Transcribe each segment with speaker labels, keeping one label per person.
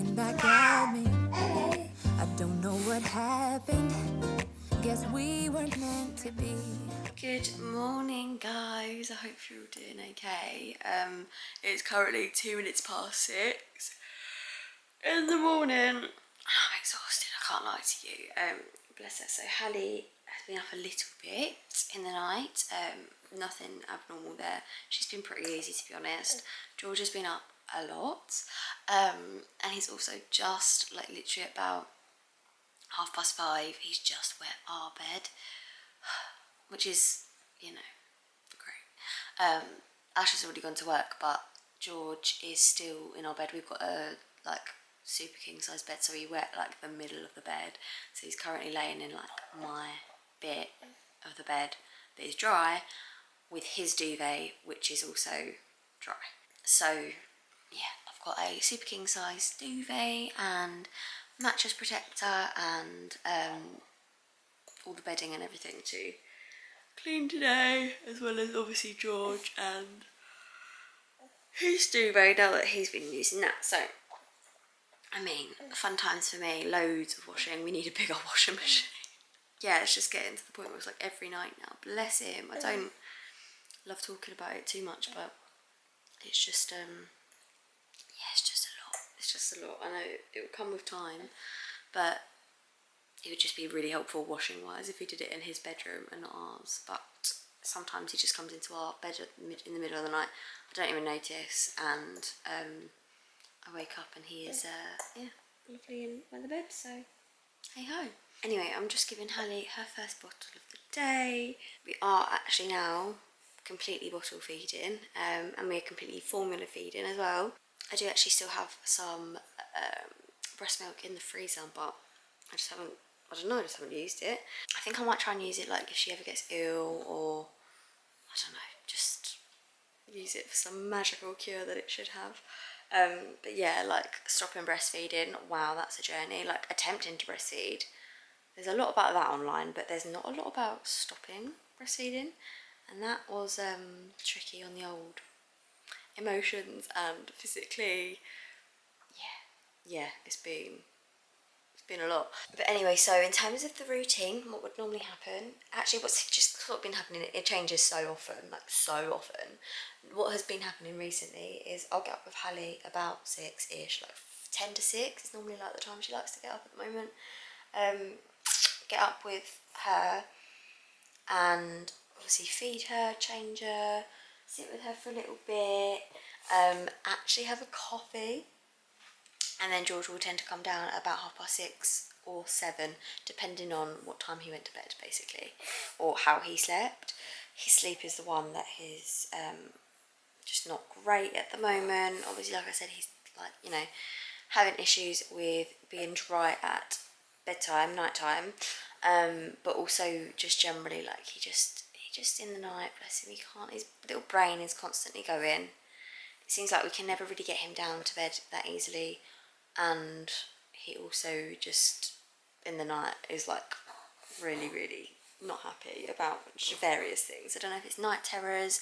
Speaker 1: looking back at me. I don't know what happened. Guess we weren't meant to be. Good morning, guys. I hope you're all doing okay. It's currently 2 minutes past 6 in the morning. I'm exhausted, I can't lie to you. Bless her. So Hallie has been up a little bit in the night. Nothing abnormal there. She's been pretty easy, to be honest. George has been up a lot. And he's also just, like, literally about 5:30, he's just wet our bed. Which is, you know, great. Ash has already gone to work, but George is still in our bed. We've got a, like, super king size bed, so he wet, like, the middle of the bed. So he's currently laying in, like, my bit of the bed that is dry, with his duvet, which is also dry. So, yeah, I've got a super king size duvet and mattress protector and all the bedding and everything to clean today, as well as obviously George and his duvet now that he's been using that. So, I mean, fun times for me, loads of washing. We need a bigger washing machine. Yeah, it's just getting to the point where it's like every night now. Bless him. I don't love talking about it too much, but it's just, yeah, it's just a lot. It's just a lot. I know it would come with time, but it would just be really helpful washing wise if he did it in his bedroom and not ours. But sometimes he just comes into our bed in the middle of the night. I don't even notice, and I wake up and he is yeah, lovely and by the bed. So hey ho. Anyway, I'm just giving Hallie her first bottle of the day. We are actually now completely bottle feeding, and we're completely formula feeding as well. I do actually still have some breast milk in the freezer, but I just haven't used it. I think I might try and use it, like, if she ever gets ill, or I don't know, just use it for some magical cure that it should have. But yeah, like, stopping breastfeeding, wow, that's a journey. Like, attempting to breastfeed, there's a lot about that online, but there's not a lot about stopping breastfeeding, and that was tricky on the old emotions and physically. Yeah, it's been a lot. But anyway, so in terms of the routine, what would normally happen, actually what's just sort of been happening, it changes so often, like so often. What has been happening recently is I'll get up with Hallie about 6-ish, like 10 to 6 is normally like the time she likes to get up at the moment. Get up with her and obviously feed her, change her, sit with her for a little bit, actually have a coffee. And then George will tend to come down at about 6:30 or 7, depending on what time he went to bed, basically, or how he slept. His sleep is the one that is just not great at the moment. Obviously, like I said, he's, like, you know, having issues with being dry at bedtime, nighttime, but also just generally, like, he just in the night, bless him, he can't. His little brain is constantly going. It seems like we can never really get him down to bed that easily. And he also just in the night is, like, really, really not happy about various things. I don't know if it's night terrors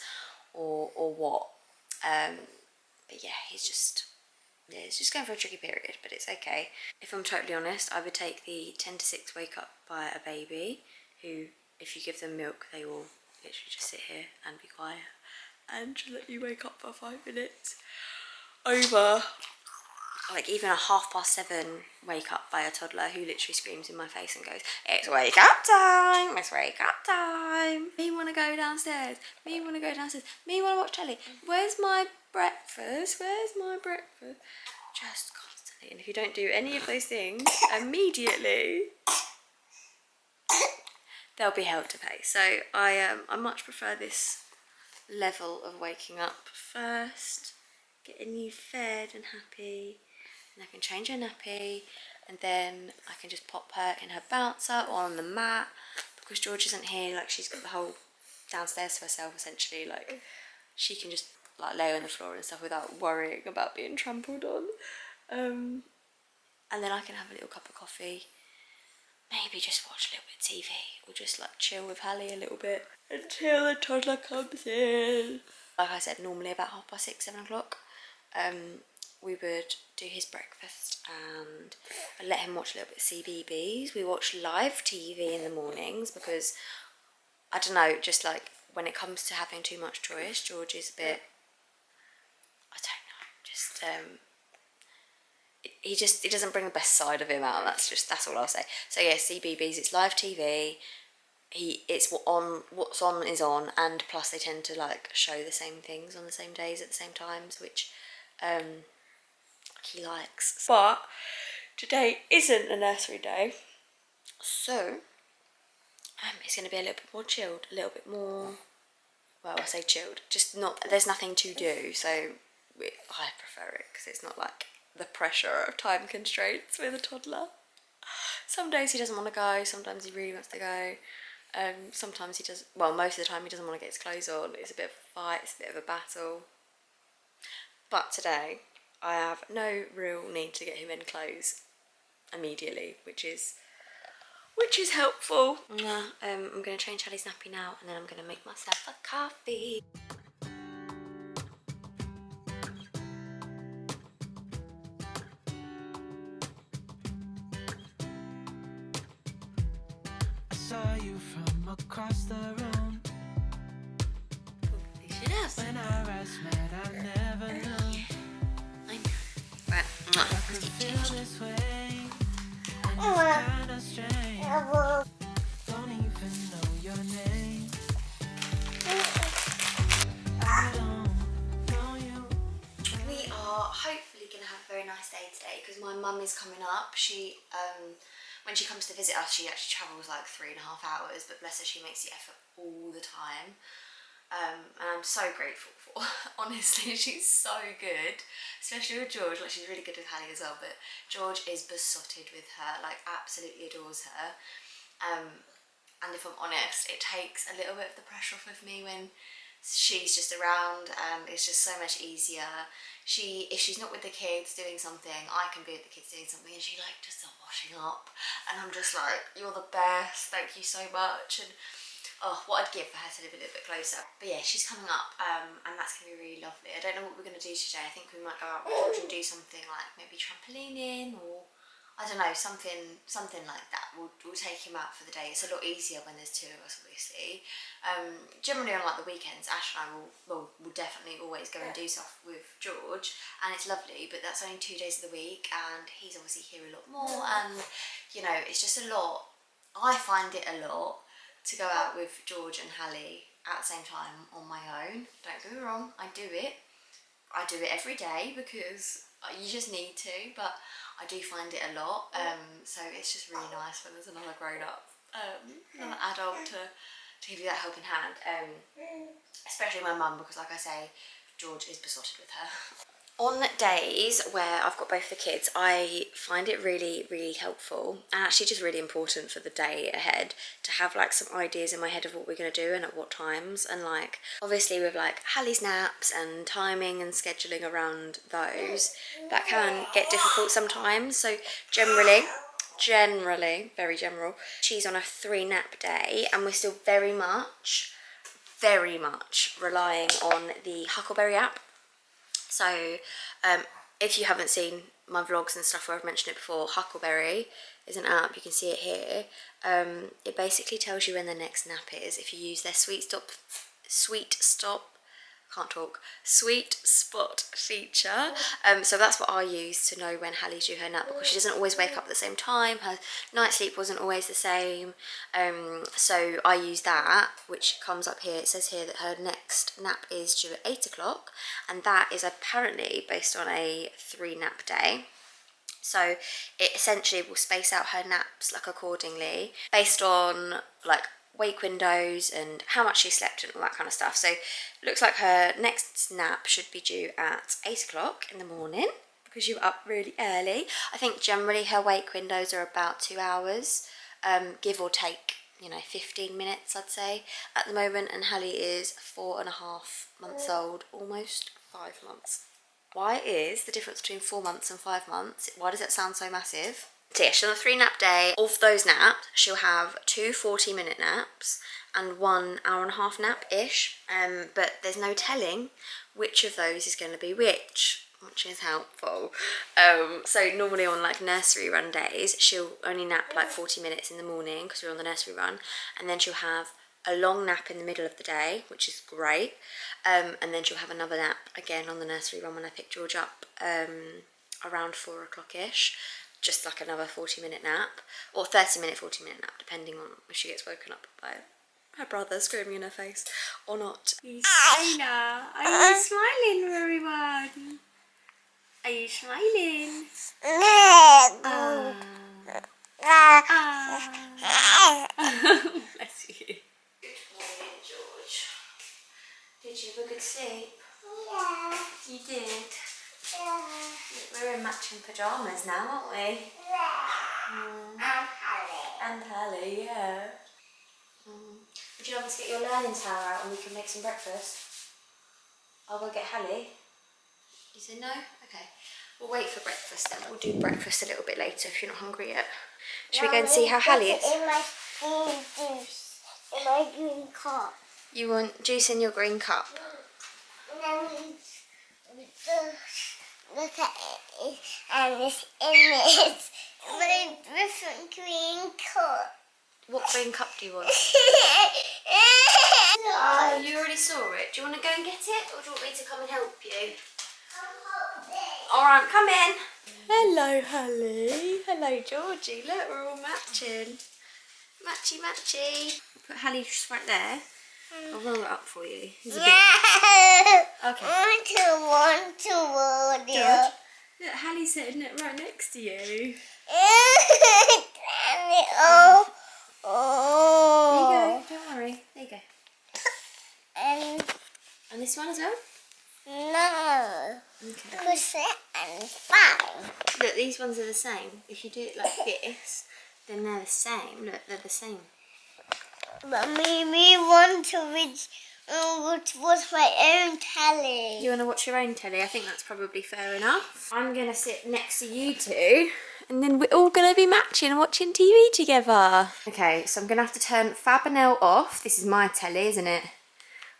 Speaker 1: or what. But yeah, he's just going for a tricky period, but it's okay. If I'm totally honest, I would take the 10 to 6 wake up by a baby who, if you give them milk, they will literally just sit here and be quiet and just let you wake up for 5 minutes over, like, even a 7:30 wake up by a toddler who literally screams in my face and goes, "It's wake up time, it's wake up time. Me want to go downstairs, me want to go downstairs, me want to watch telly. Where's my breakfast, where's my breakfast?" Just constantly. And if you don't do any of those things immediately, they'll be held to pay. So I much prefer this level of waking up first, getting you fed and happy, and I can change her nappy, and then I can just pop her in her bouncer or on the mat, because George isn't here. Like, she's got the whole downstairs to herself, essentially. Like, she can just, like, lay on the floor and stuff without worrying about being trampled on. And then I can have a little cup of coffee, maybe just watch a little bit of TV, or just, like, chill with Hallie a little bit until the toddler comes in. Like I said, normally about 6:30, 7 o'clock. we would do his breakfast and I'd let him watch a little bit of CBeebies. We watch live TV in the mornings because, I don't know, just like when it comes to having too much choice, George is a bit, I don't know, just he doesn't bring the best side of him out. That's all I'll say. So yeah, CBeebies, it's live TV. It's what's on is on, and plus they tend to like show the same things on the same days at the same times, which he likes. But today isn't a nursery day, so it's going to be a little bit more chilled, a little bit more, well, I say chilled, just not, there's nothing to do, so I prefer it because it's not like the pressure of time constraints with a toddler. Some days he doesn't want to go, sometimes he really wants to go. Sometimes he does, well, most of the time he doesn't want to get his clothes on. It's a bit of a fight, it's a bit of a battle. But today, I have no real need to get him in clothes immediately, which is helpful. I'm going to change Hallie's nappy now, and then I'm going to make myself a coffee.
Speaker 2: Saw you from across the room. When our eyes met, I never knew.
Speaker 1: I know. Right,
Speaker 2: I could feel this way. And it's kinda strange. Don't even know your name. I don't know you.
Speaker 1: we are hopefully going to have a very nice day today because my mum is coming up. She, when she comes to visit us, she actually travels like 3.5 hours, but bless her, she makes the effort all the time. And I'm so grateful for honestly, she's so good, especially with George. Like, she's really good with Hallie as well, but George is besotted with her, like absolutely adores her. And if I'm honest, it takes a little bit of the pressure off of me when she's just around, and it's just so much easier. If she's not with the kids doing something, I can be with the kids doing something, and she like just start washing up, and I'm just like, you're the best, thank you so much. And oh, what I'd give for her to live a little bit closer. But yeah, she's coming up, and that's going to be really lovely. I don't know what we're going to do today. I think we might go out with George and do something like maybe trampolining, or I don't know, something like that. We'll take him out for the day. It's a lot easier when there's two of us, obviously. Generally on like the weekends, Ash and I will definitely always go and do stuff with George, and it's lovely, but that's only 2 days of the week, and he's obviously here a lot more, and you know, it's just a lot. I find it a lot to go out with George and Hallie at the same time on my own. Don't get me wrong, I do it every day because you just need to, but I do find it a lot. So it's just really nice when there's another grown-up, another adult to give you that helping hand. Especially my mum, because like I say, George is besotted with her. On days where I've got both the kids, I find it really, really helpful and actually just really important for the day ahead to have like some ideas in my head of what we're going to do and at what times. And like, obviously with like Hallie's naps and timing and scheduling around those, that can get difficult sometimes. So generally, very general, she's on a 3 nap day, and we're still very much relying on the Huckleberry app. So if you haven't seen my vlogs and stuff where I've mentioned it before, Huckleberry is an app, you can see it here. It basically tells you when the next nap is if you use their sweet spot feature. So that's what I use to know when Hallie's due her nap, because she doesn't always wake up at the same time. Her night sleep wasn't always the same. So I use that, which comes up here. It says here that her next nap is due at 8 o'clock, and that is apparently based on a 3 nap day. So it essentially will space out her naps like accordingly based on like wake windows and how much she slept and all that kind of stuff. So it looks like her next nap should be due at 8 o'clock in the morning because you're up really early. I think generally her wake windows are about 2 hours, give or take, you know, 15 minutes I'd say at the moment. And Hallie is 4.5 months old, almost 5 months. Why is the difference between 4 months and 5 months? Why does it sound so massive? So yeah, she's on a 3 nap day. Of those naps, she'll have 2 40-minute naps and 1 hour-and-a-half nap-ish. But there's no telling which of those is going to be which. which is helpful. So normally on like nursery run days, she'll only nap like 40 minutes in the morning because we're on the nursery run, and then she'll have a long nap in the middle of the day, which is great, and then she'll have another nap again on the nursery run when I pick George up around 4 o'clock-ish, just like another 40-minute nap, or 30-minute, 40-minute nap, depending on if she gets woken up by her brother screaming in her face or not. Luna, are you smiling, everyone? Are you smiling? Bless you. Good morning, George. Did you have a good sleep? Yeah. You did? Yeah. We're in matching pyjamas now, aren't we? Yeah. And Hallie. And Hallie, yeah. Would you like us to get your learning tower out and we can make some breakfast? I'll go get Hallie. You said no? Okay. We'll wait for breakfast then. We'll do breakfast a little bit later if you're not hungry yet. Should we go and see how Hallie is?
Speaker 3: In my green juice. In my green cup.
Speaker 1: You want juice in your green cup?
Speaker 3: And then we just look at it and it's in it. My different green cup.
Speaker 1: What green cup do you want? You already saw it. Do you want to go and get it, or do you want me to come and help you? Alright, come in. Hello, Hallie. Hello, Georgie. Look, we're all matching. Matchy, matchy. Put Hallie just right there. I'll roll it up for you. It's a bit... Okay.
Speaker 3: One,
Speaker 1: George, look, Hallie's sitting right next to you.
Speaker 3: Oh.
Speaker 1: There you go. Don't worry. There you go. And this one as well?
Speaker 3: No.
Speaker 1: Okay.
Speaker 3: Push it and fine.
Speaker 1: Look, these ones are the same. If you do it like this, then they're the same. Look, they're the same.
Speaker 3: But maybe want to watch my own telly.
Speaker 1: You want to watch your own telly? I think that's probably fair enough. I'm going to sit next to you two, and then we're all going to be matching and watching TV together. Okay, so I'm going to have to turn Fab and Elle off. This is my telly, isn't it?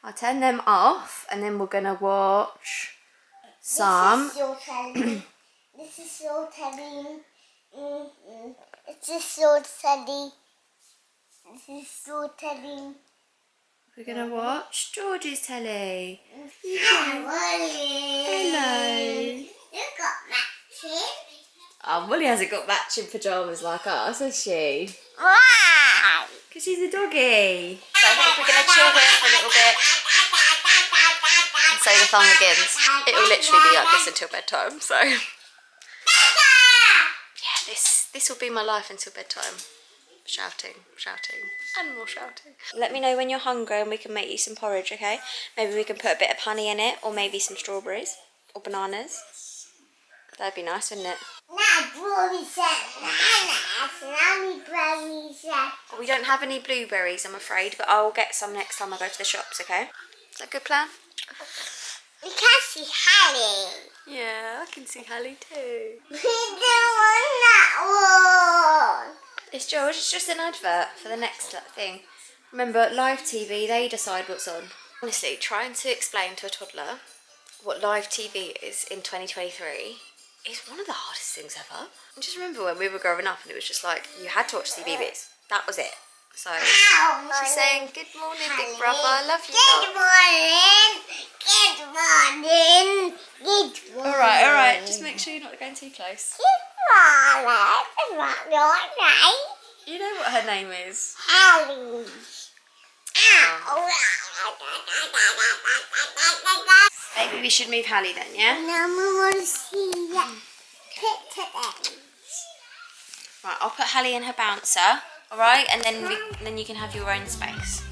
Speaker 1: I'll turn them off, and then we're going to watch some...
Speaker 3: This is your telly. This is your telly. This is your telly. This is your telly.
Speaker 1: We're going to watch George's telly.
Speaker 3: Hello.
Speaker 1: Hello.
Speaker 3: You got matching.
Speaker 1: Oh, Molly hasn't got matching pyjamas like us, has she?
Speaker 3: Why?
Speaker 1: Because she's a doggy. So I think we're going to chill here for a little bit. And so the fun begins. It will literally be like this until bedtime, so... Yeah, this will be my life until bedtime. Shouting, and more shouting. Let me know when you're hungry and we can make you some porridge, okay? Maybe we can put a bit of honey in it, or maybe some strawberries, or bananas. That'd be nice, wouldn't it? We don't have any blueberries, I'm afraid, but I'll get some next time I go to the shops, okay? Is that a good plan?
Speaker 3: We can see Hallie.
Speaker 1: Yeah, I can see Hallie too.
Speaker 3: We don't want that one.
Speaker 1: It's George, it's just an advert for the next thing. Remember, live TV, they decide what's on. Honestly, trying to explain to a toddler what live TV is in 2023 is one of the hardest things ever. I just remember when we were growing up and it was just like, you had to watch TV bits. That was it. So, she's saying, good morning, big brother, I love you.
Speaker 3: Good morning. Good morning.
Speaker 1: Alright, just make sure you're not going too close. You know what her name is?
Speaker 3: Hallie.
Speaker 1: Maybe we should move Hallie then, yeah?
Speaker 3: Now we want to see picture.
Speaker 1: Right, I'll put Hallie in her bouncer, alright? And then you can have your own space.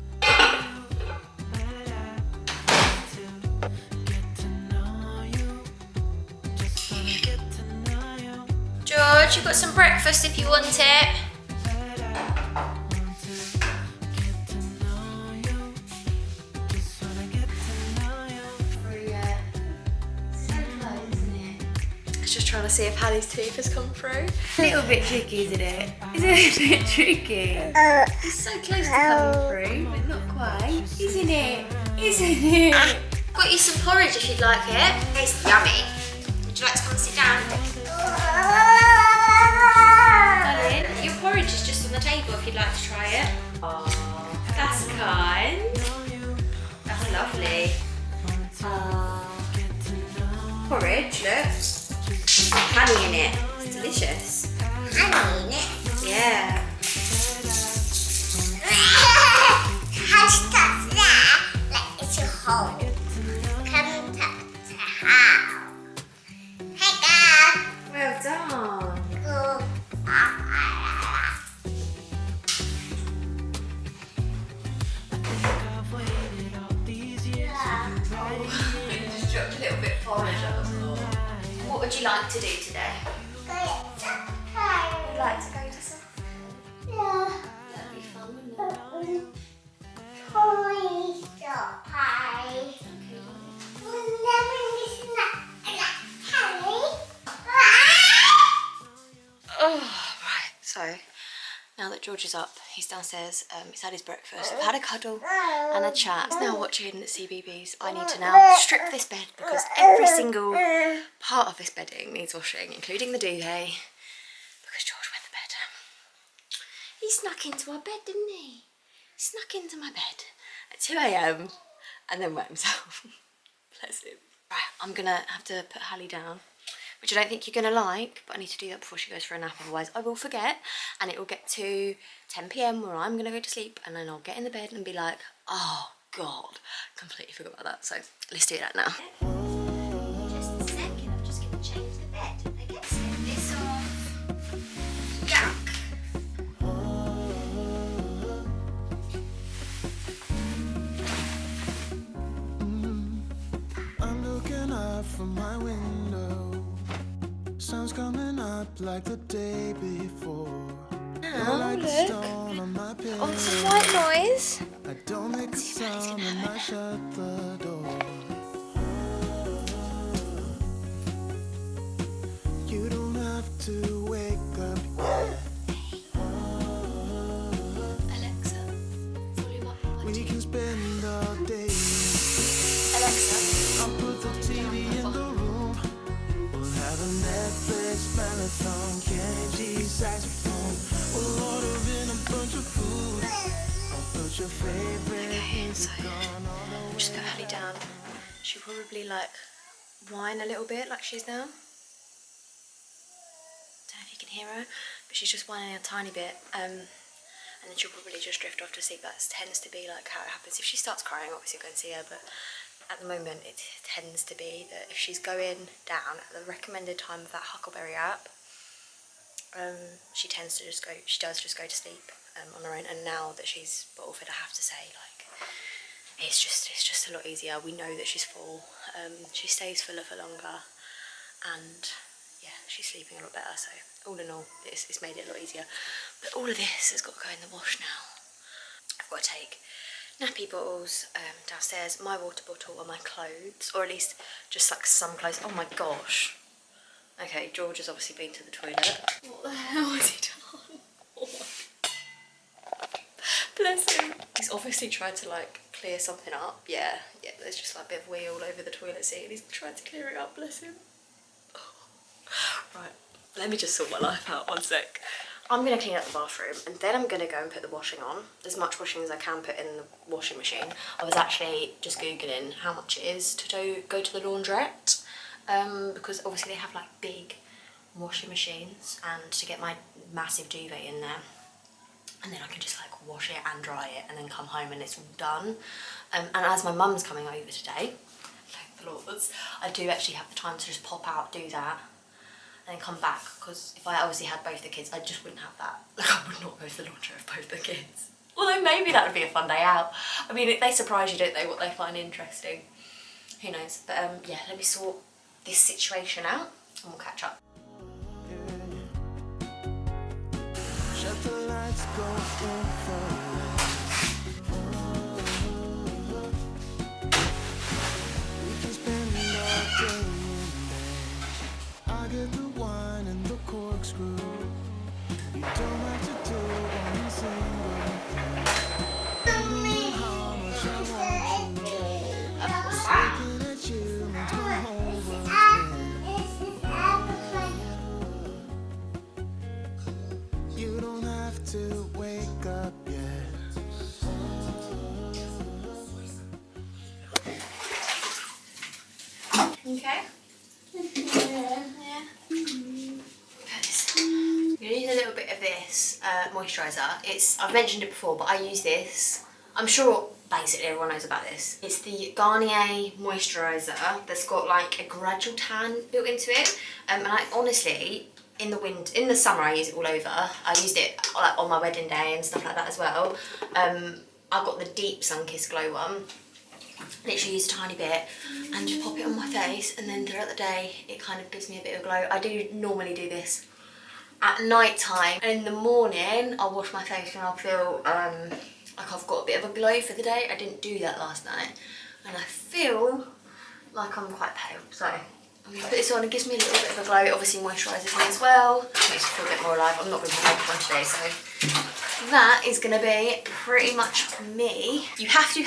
Speaker 1: George, you've got some breakfast if you want it. It's just trying to see if Hallie's tooth has come through. A little bit tricky, isn't it? Isn't it a bit tricky? It's so close to coming through, but not quite. Isn't it? Isn't it? Got you some porridge if you'd like it. It's yummy. you like to come and sit down? Darling, your porridge is just on the table if you'd like to try it. Oh, that's kind. That's lovely. Porridge, look. Honey in it. It's delicious.
Speaker 3: Honey in it.
Speaker 1: Yeah.
Speaker 3: How to touch that? Like it's your home. Come touch the house. Hey guys.
Speaker 1: Well done.
Speaker 3: Go.
Speaker 2: I've waited all these years for you right here.
Speaker 1: Just dropped a little bit of porridge on the floor. What would you like to do today? You'd like to go to some?
Speaker 3: Yeah.
Speaker 1: That'd be fun, wouldn't it?
Speaker 3: Toy pie.
Speaker 1: Oh, right. So, now that George is up, he's downstairs. He's had his breakfast. We've had a cuddle and a chat. He's now watching CBeebies. I need to now strip this bed because every single part of this bedding needs washing, including the duvet, because George went to bed. He snuck into our bed, didn't he? Snuck into my bed at 2 a.m. and then wet himself. Bless him. Right, I'm gonna have to put Hallie down, which I don't think you're gonna like, but I need to do that before she goes for a nap, otherwise I will forget and it will get to 10 p.m. where I'm gonna go to sleep and then I'll get in the bed and be like, oh God, completely forgot about that. So let's do that now. Just a second, I'm just gonna change the bed. I guess get this off. Yuck.
Speaker 2: I'm looking up from my window. Sun's coming up like the day before.
Speaker 1: Oh, look.
Speaker 2: Stone on my pillow.
Speaker 1: Oh, some white noise.
Speaker 2: I don't make a sound when I shut the door. You don't have to wake up yet.
Speaker 1: Alexa, volume up.
Speaker 2: We can spend all day.
Speaker 1: Alexa.
Speaker 2: I'll put the TV in the room. We'll have a Netflix marathon. Kenny G saxophone. We'll order in a bunch of food. I'll put your favorite music on.
Speaker 1: Just put Hallie down. She'll probably like whine a little bit like she's now. Don't know if you can hear her, but she's just whining a tiny bit. And then she'll probably just drift off to sleep. That tends to be like how it happens. If she starts crying, obviously go and see her, but at the moment it tends to be that if she's going down at the recommended time of that Huckleberry app, she does just go to sleep on her own. And now that she's bottle fed, I have to say, like, it's just a lot easier. We know that she's full. She stays fuller for longer, and yeah, she's sleeping a lot better. So all in all, it's made it a lot easier. But all of this has got to go in the wash now. I've got to take nappy bottles downstairs, my water bottle and my clothes, or at least just like some clothes. Oh my gosh. Okay, George has obviously been to the toilet. What the hell has he done? Oh my God. Bless him. He's obviously tried to like clear something up. Yeah, there's just like a bit of wee all over the toilet seat and he's tried to clear it up, bless him. Oh. Right, let me just sort my life out, one sec. I'm going to clean up the bathroom and then I'm going to go and put the washing on. As much washing as I can put in the washing machine. I was actually just Googling how much it is to go to the laundrette. Because obviously they have like big washing machines, and to get my massive duvet in there, and then I can just like wash it and dry it and then come home and it's all done. And as my mum's coming over today, thank the Lords, I do actually have the time to just pop out, do that, and then come back, because if I obviously had both the kids, I just wouldn't have that. Like, I would not go to the laundry with both the kids. Although maybe that would be a fun day out. I mean, they surprise you, don't they, what they find interesting. Who knows? But yeah, let me sort this situation out and we'll catch up.
Speaker 2: Shut the lights, go in for we can spend all day in bed. I get the wine and the corkscrew. You don't have to do one single thing. You know how much I want you. Looking at you makes my whole world spin. to wake up yet.
Speaker 1: Okay. Yeah. I'm gonna use a little bit of this moisturiser. I've mentioned it before, but I use this. I'm sure basically everyone knows about this. It's the Garnier moisturiser that's got like a gradual tan built into it. And I honestly, in the summer I use it all over. I used it like on my wedding day and stuff like that as well. I got the deep sun-kissed glow one. Literally use a tiny bit and just pop it on my face, and then throughout the day it kind of gives me a bit of glow. I do normally do this at night time, and in the morning I'll wash my face and I'll feel like I've got a bit of a glow for the day. I didn't do that last night and I feel like I'm quite pale, so I'm going to put this on. It gives me a little bit of a glow. It obviously moisturises me as well, makes me feel a bit more alive. I'm not going to put makeup on today, so that is going to be pretty much me. You have to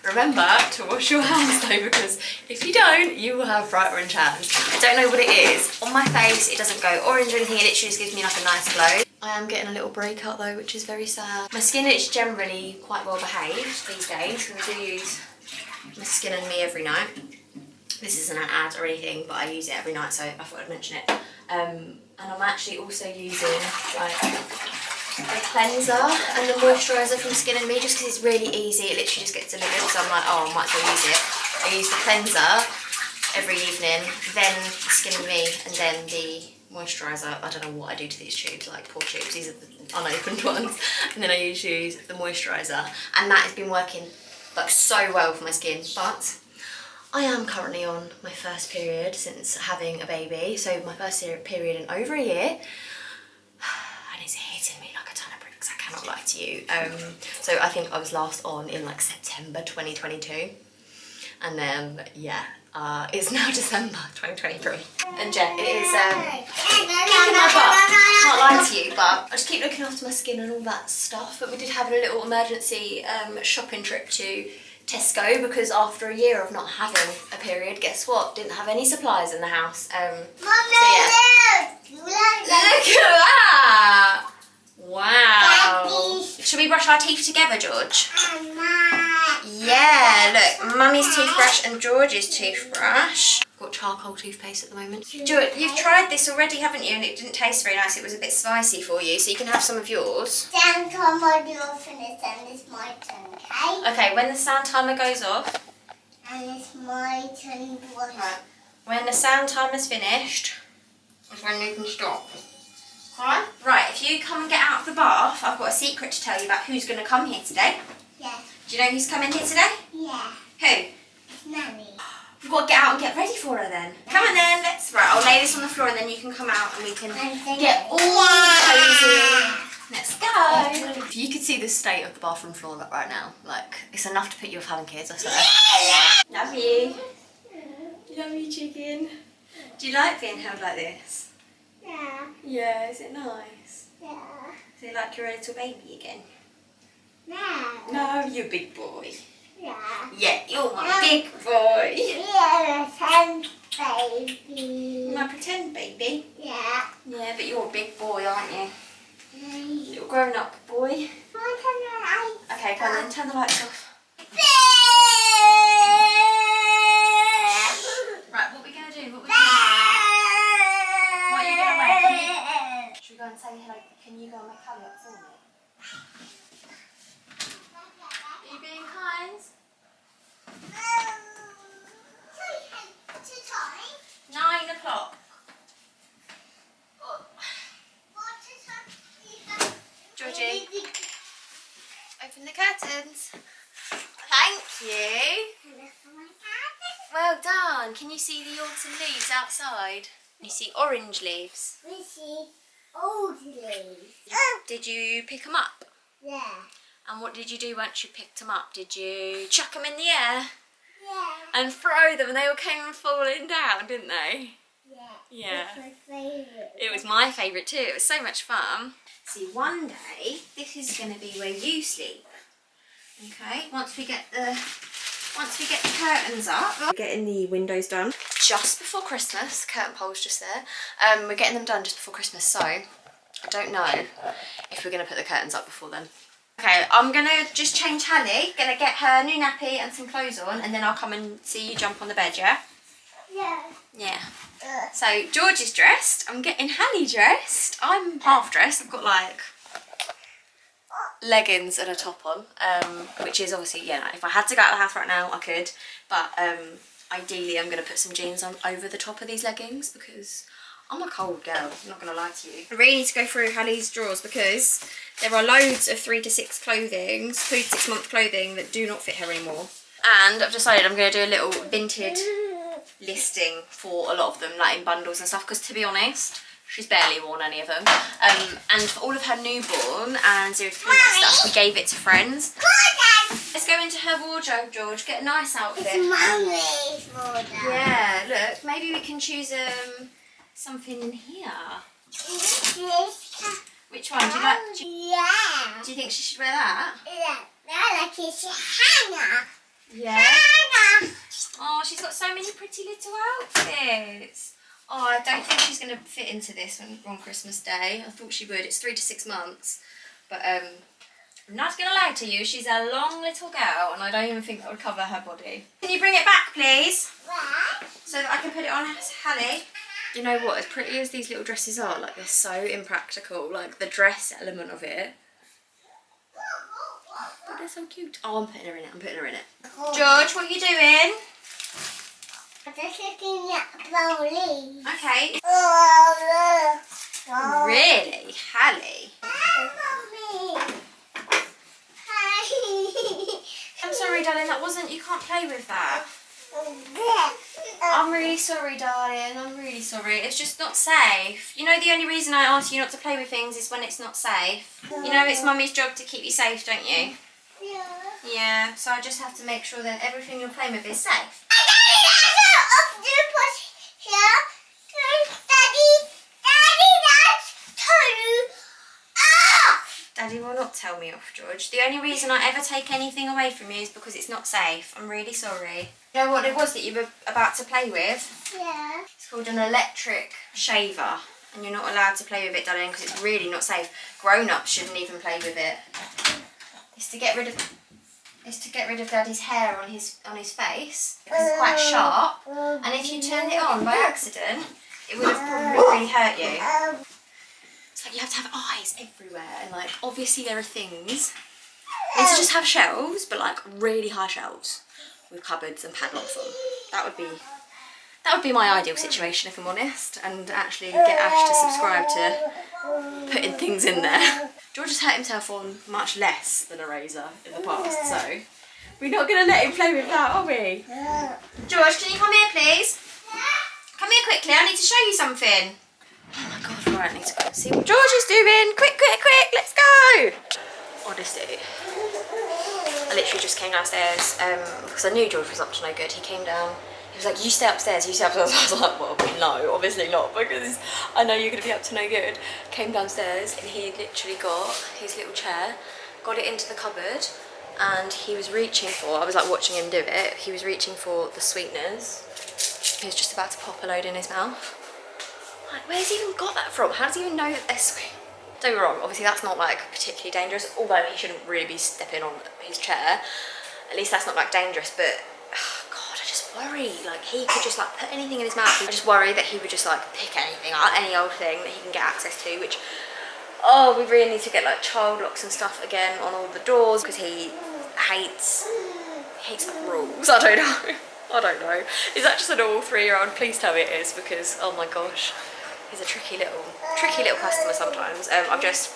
Speaker 1: remember to wash your hands though, because if you don't, you will have bright orange hands. I don't know what it is. On my face, it doesn't go orange or anything. It literally just gives me like a nice glow. I am getting a little breakout though, which is very sad. My skin is generally quite well behaved these days, because I do use my Skin and Me every night. This isn't an ad or anything, but I use it every night, so I thought I'd mention it. And I'm actually also using like the cleanser and the moisturiser from Skin and Me, just because it's really easy. It literally just gets delivered, so I'm like, oh, I might as well use it. I use the cleanser every evening, then the Skin and Me, and then the moisturiser. I don't know what I do to these tubes, like poor tubes. These are the unopened ones. And then I usually use the moisturiser, and that has been working like so well for my skin. But I am currently on my first period since having a baby, so my first period in over a year, and it's hitting me like a ton of bricks, I cannot lie to you. So I think I was last on in like September 2022, and then yeah, it's now December 2023, and yeah, it is kicking my butt, can't lie to you, but I just keep looking after my skin and all that stuff. But we did have a little emergency shopping trip to Tesco, because after a year of not having a period, guess what? Didn't have any supplies in the house. So yeah. Look at that! Wow. Should we brush our teeth together, George? Yeah, look, Mummy's toothbrush and George's toothbrush. Got charcoal toothpaste at the moment. George, you've tried this already, haven't you? And it didn't taste very nice. It was a bit spicy for you, so you can have some of yours.
Speaker 3: Then come on, you'll finish, and it's my turn, okay?
Speaker 1: Okay, when the sound timer goes off.
Speaker 3: And it's my turn.
Speaker 1: Right. When the sound timer's finished, is when you can stop. Alright? Right, if you come and get out of the bath, I've got a secret to tell you about who's going to come here today.
Speaker 3: Yeah.
Speaker 1: Do you know who's coming here today?
Speaker 3: Yeah.
Speaker 1: Who?
Speaker 3: Nanny.
Speaker 1: We've got to get out and get ready for her then. Come on then, let's... Right, I'll lay this on the floor and then you can come out and we can get all cozy. Let's go. If you could see the state of the bathroom floor right now, like, it's enough to put you off having kids, I swear. Love you. Love you, chicken. Do you like being held like this?
Speaker 3: Yeah.
Speaker 1: Yeah, is it nice?
Speaker 3: Yeah.
Speaker 1: Is it like you're a little baby again?
Speaker 3: No.
Speaker 1: No, you're a big boy.
Speaker 3: Yeah.
Speaker 1: Yeah, you're my big boy.
Speaker 3: Yeah, pretend baby.
Speaker 1: My pretend baby?
Speaker 3: Yeah.
Speaker 1: Yeah, but you're a big boy, aren't you? Little grown up boy. Okay, come on then, turn the lights off. Right, what are we going to do? What are you going to wear? Should we go and say hello? Can you go and make Callie up for me? Are you being kind? 9 o'clock. Georgie, open the curtains. Thank you. Well done. Can you see the autumn leaves outside? You see orange leaves.
Speaker 3: We see old leaves.
Speaker 1: Did you pick them up?
Speaker 3: Yeah.
Speaker 1: And what did you do once you picked them up? Did you chuck them in the air?
Speaker 3: Yeah.
Speaker 1: And throw them and they all came falling down, didn't they?
Speaker 3: Yeah.
Speaker 1: Yeah.
Speaker 3: It's my favourite.
Speaker 1: It was my favourite too. It was so much fun. See, one day this is going to be where you sleep. Okay. Once we get the curtains up, we're getting the windows done just before Christmas. Curtain pole's just there. We're getting them done just before Christmas, so I don't know if we're going to put the curtains up before then. Okay, I'm going to just change Hallie. Going to get her new nappy and some clothes on, and then I'll come and see you jump on the bed, yeah?
Speaker 3: Yeah.
Speaker 1: Yeah. So George is dressed. I'm getting Hallie dressed. I'm half dressed. I've got like leggings and a top on, which is obviously, yeah, if I had to go out of the house right now, I could. But ideally, I'm going to put some jeans on over the top of these leggings because I'm a cold girl, I'm not going to lie to you. I really need to go through Hallie's drawers because there are loads of 3 to 6 clothings, 3 to 6 month clothing that do not fit her anymore. And I've decided I'm going to do a little vintage listing for a lot of them, like in bundles and stuff, because to be honest, she's barely worn any of them. And for all of her newborn and 0 to 3 month stuff, we gave it to friends. Let's go into her wardrobe, George, get a nice outfit.
Speaker 3: It's Mummy's wardrobe.
Speaker 1: Yeah, look, maybe we can choose something in here. Which one? Do you like?
Speaker 3: Yeah.
Speaker 1: Do you think she should wear that?
Speaker 3: Yeah. I like it. Hannah.
Speaker 1: Yeah.
Speaker 3: Hannah.
Speaker 1: Oh, she's got so many pretty little outfits. Oh, I don't think she's going to fit into this on Christmas Day. I thought she would. It's 3 to 6 months. But I'm not going to lie to you. She's a long little girl and I don't even think that would cover her body. Can you bring it back, please?
Speaker 3: What?
Speaker 1: So that I can put it on Hallie. You know what? As pretty as these little dresses are, like they're so impractical. Like the dress element of it. But they're so cute. Oh, I'm putting her in it. I'm putting her in it. George, what are you doing?
Speaker 3: I'm just looking at Bowling.
Speaker 1: Okay.
Speaker 3: Oh, look.
Speaker 1: Really? Hallie?
Speaker 3: Hi.
Speaker 1: I'm sorry, darling. That wasn't... You can't play with that. I'm really sorry, darling. I'm really sorry. It's just not safe. You know, the only reason I ask you not to play with things is when it's not safe. You know, it's Mummy's job to keep you safe, don't you?
Speaker 3: Yeah.
Speaker 1: Yeah, so I just have to make sure that everything you're playing with is safe. Daddy will not tell me off, George. The only reason I ever take anything away from you is because it's not safe. I'm really sorry. You know what it was that you were about to play with?
Speaker 3: Yeah.
Speaker 1: It's called an electric shaver. And you're not allowed to play with it, darling, because it's really not safe. Grown-ups shouldn't even play with it. It's to get rid of Daddy's hair on his face because it's quite sharp. And if you turned it on by accident, it would have probably really hurt you. It's like you have to have eyes everywhere, and like obviously there are things. You need to just have shelves, but like really high shelves with cupboards and padlocks on. That would be my ideal situation, if I'm honest, and actually get Ash to subscribe to putting things in there. George has hurt himself on much less than a razor in the past, so we're not going to let him play with that, are we? George, can you come here, please? Come here quickly, I need to show you something. Oh my god, right, I need to go and see what George is doing. Quick, quick, quick, let's go! Honestly, I literally just came downstairs because I knew George was up to no good. He came down, he was like, you stay upstairs, you stay upstairs. I was like, well, no, obviously not, because I know you're going to be up to no good. Came downstairs and he literally got his little chair, got it into the cupboard, and he was reaching for, I was like watching him do it, he was reaching for the sweeteners. He was just about to pop a load in his mouth. Like, where's he even got that from? How does he even know that they're sweet? Don't get me wrong, obviously that's not like particularly dangerous, although he shouldn't really be stepping on his chair. At least that's not like dangerous, but God, I just worry, like he could just like put anything in his mouth. I just worry that he would just like pick anything up, any old thing that he can get access to, which, oh, we really need to get like child locks and stuff again on all the doors, because he hates like rules. I don't know. I don't know. Is that just a normal 3-year-old? Please tell me it is, because oh my gosh, he's a tricky little customer sometimes. I've just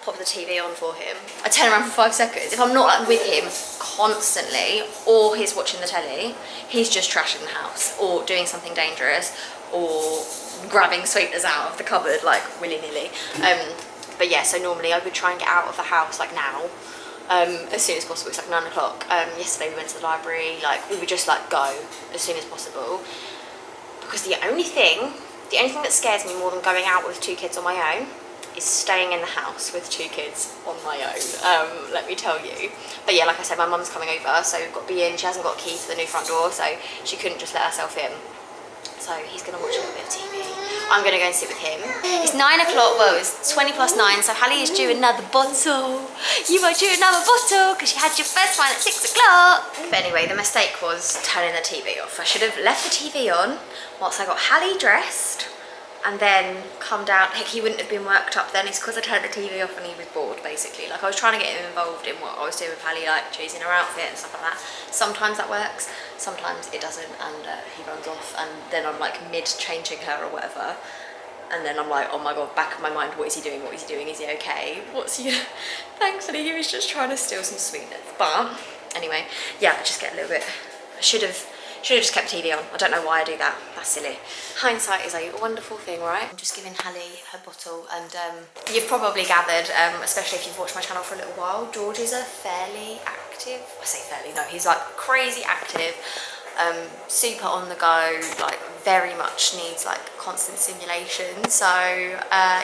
Speaker 1: popped the TV on for him. I turn around for 5 seconds. If I'm not like with him constantly, or he's watching the telly, he's just trashing the house, or doing something dangerous, or grabbing sweeteners out of the cupboard like willy-nilly. But yeah, so normally I would try and get out of the house like now. As soon as possible. It's like 9 o'clock. Yesterday we went to the library, like we would just like go as soon as possible, because the only thing that scares me more than going out with 2 kids on my own is staying in the house with 2 kids on my own, let me tell you. But yeah, like I said, my mum's coming over, so we've got to be in. She hasn't got a key to the new front door, so she couldn't just let herself in. So he's going to watch a little bit of TV. I'm gonna go and sit with him. It's 9 o'clock, well it's 20 past 9, so Hallie is due another bottle. You are due another bottle because you had your first one at 6 o'clock. But anyway, the mistake was turning the TV off. I should have left the TV on whilst I got Hallie dressed and then come down. Heck, he wouldn't have been worked up then. It's because I turned the TV off and he was bored, basically. Like, I was trying to get him involved in what I was doing with Hallie, like choosing her outfit and stuff like that. Sometimes that works, sometimes it doesn't, and he runs off, and then I'm like mid-changing her or whatever, and then I'm like, oh my god, back of my mind, what is he doing, what is he doing, is he okay, what's he... Thankfully he was just trying to steal some sweetness. But anyway, yeah, I just get a little bit... I should have just kept the TV on. I don't know why I do that. That's silly. Hindsight is a wonderful thing, right? I'm just giving Hallie her bottle, and you've probably gathered, especially if you've watched my channel for a little while, George is a fairly active, I say fairly, no, he's like crazy active, super on the go, like very much needs like constant stimulation. So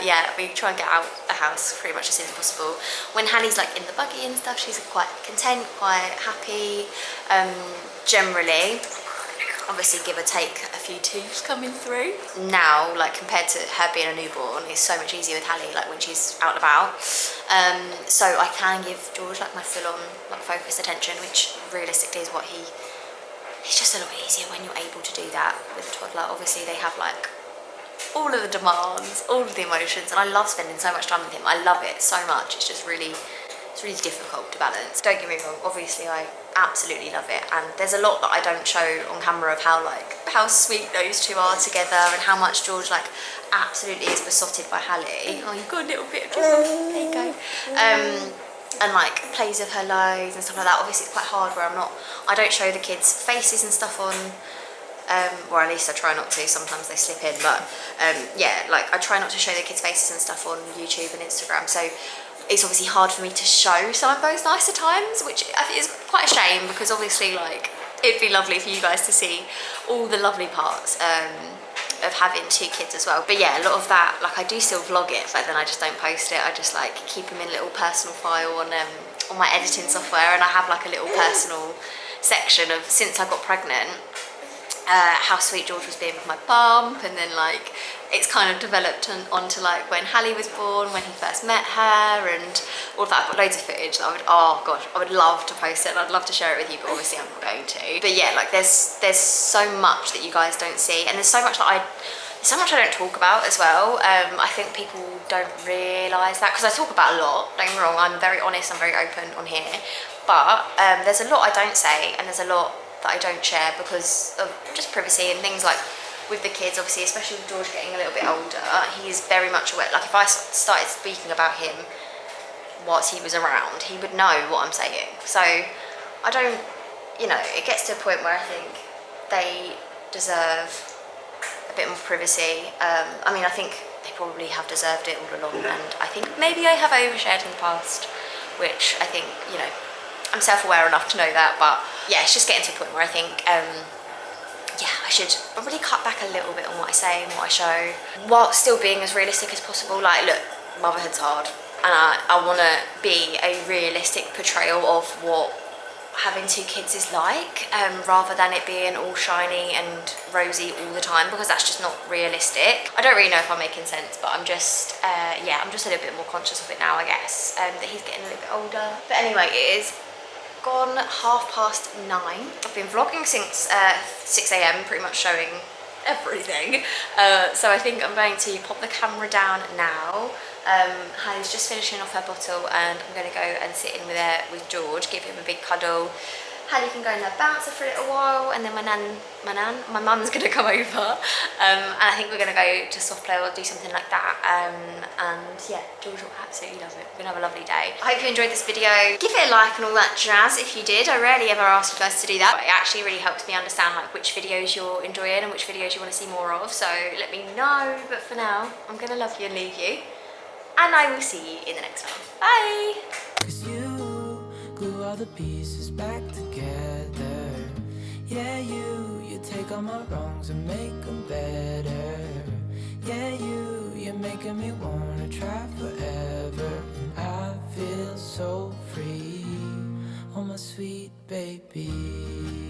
Speaker 1: yeah, we try and get out the house pretty much as soon as possible. When Hallie's like in the buggy and stuff, she's quite content, quite happy, generally. Obviously, give or take a few teeths coming through. Now, like compared to her being a newborn, it's so much easier with Hallie, like when she's out and about. So I can give George like my full-on like focused attention, which realistically is what it's just a lot easier when you're able to do that with a toddler. Obviously, they have like all of the demands, all of the emotions, and I love spending so much time with him. I love it so much. It's just really, it's really difficult to balance. Don't get me wrong, obviously I absolutely love it, and there's a lot that I don't show on camera of how sweet those two are together, and how much George like absolutely is besotted by Hallie. Oh, you've got a little bit of just, there you go. And like plays with her loads and stuff like that. Obviously it's quite hard where I don't show the kids faces and stuff on, or at least I try not to, sometimes they slip in, but yeah, like I try not to show the kids faces and stuff on YouTube and Instagram, so it's obviously hard for me to show some of those nicer times, which I think is quite a shame, because obviously like it'd be lovely for you guys to see all the lovely parts of having two kids as well. But yeah, a lot of that, like I do still vlog it, but then I just don't post it. I just like keep them in a little personal file on my editing software, and I have like a little personal section of since I got pregnant, how sweet George was being with my bump, and then like it's kind of developed onto like when Hallie was born, when he first met her, and all of that. I've got loads of footage that I would love to post it, and I'd love to share it with you, but obviously I'm not going to. But yeah, like there's so much that you guys don't see, and there's so much that I don't talk about as well. I think people don't realise that, because I talk about a lot, don't get me wrong, I'm very honest, I'm very open on here, but there's a lot I don't say, and there's a lot that I don't share because of just privacy and things. Like with the kids, obviously, especially with George getting a little bit older, he is very much aware. Like if I started speaking about him whilst he was around, he would know what I'm saying. So I don't, you know, it gets to a point where I think they deserve a bit more privacy. I mean, I think they probably have deserved it all along, and I think maybe I have overshared in the past, which I think, you know, I'm self-aware enough to know that. But yeah, it's just getting to a point where I think yeah, I should probably cut back a little bit on what I say and what I show, while still being as realistic as possible. Like, look, motherhood's hard, and I want to be a realistic portrayal of what having two kids is like, rather than it being all shiny and rosy all the time, because that's just not realistic. I don't really know if I'm making sense, but I'm just yeah, I'm just a little bit more conscious of it now, I guess, that he's getting a little bit older. But anyway, it is gone 9:30. I've been vlogging since 6 AM, pretty much showing everything. So I think I'm going to pop the camera down now. Hallie's just finishing off her bottle, and I'm going to go and sit in with George, give him a big cuddle. Hallie can go in there bouncer for a little while, and then my mum's going to come over, and I think we're going to go to soft play or do something like that, and yeah, George will absolutely love it. We're going to have a lovely day. I hope you enjoyed this video. Give it a like and all that jazz if you did. I rarely ever ask you guys to do that, but it actually really helps me understand like which videos you're enjoying and which videos you want to see more of, so let me know. But for now, I'm going to love you and leave you, and I will see you in the next one. Bye!
Speaker 2: Glue all the pieces back together. Yeah, you take all my wrongs and make them better. Yeah, you're making me wanna try forever. And I feel so free, oh my sweet baby.